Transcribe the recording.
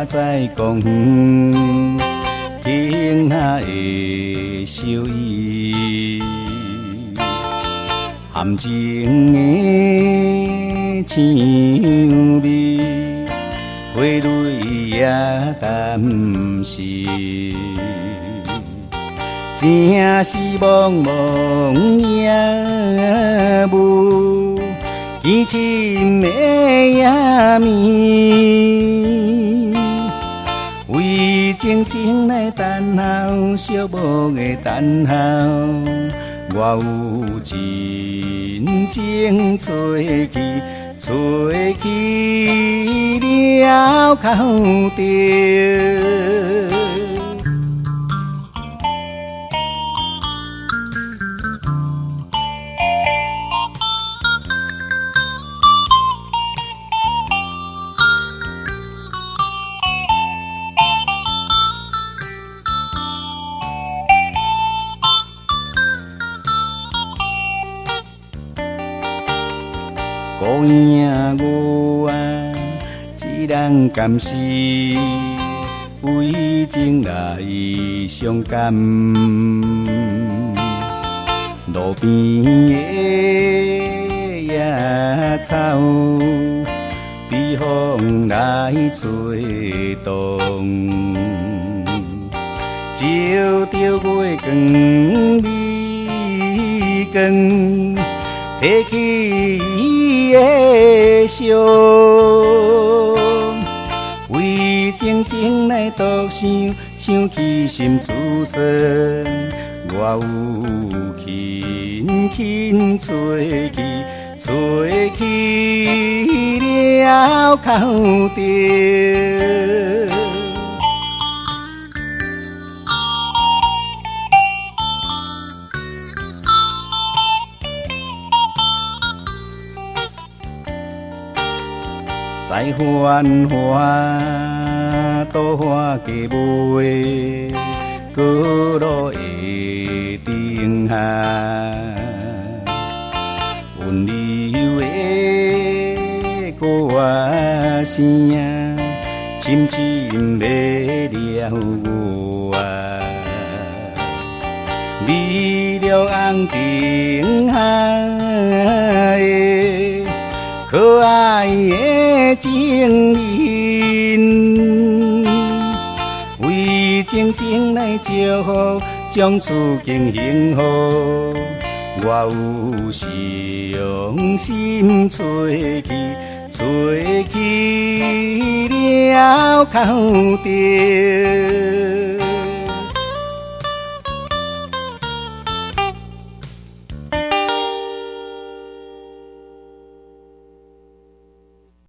我在讲听下的小意，含情的香味，花蕊也淡是，正是茫茫夜雾，凄深的夜暝。为静静的等候，寂寞的等候，我有真情找去，找去了口着。孤影我啊，一人甘是为情来伤感。路边的野草，被风来吹动，照着月光美光。提起伊的伤，为静静来独想，想起心自酸。我有轻轻吹去，吹去了口着。在繁华都花家尾，高路的顶下，温柔的歌声，深深迷了我。美丽红顶下的可爱的情人，为静静来祝福，将此景幸福。我有伤心吹去，吹去了口着。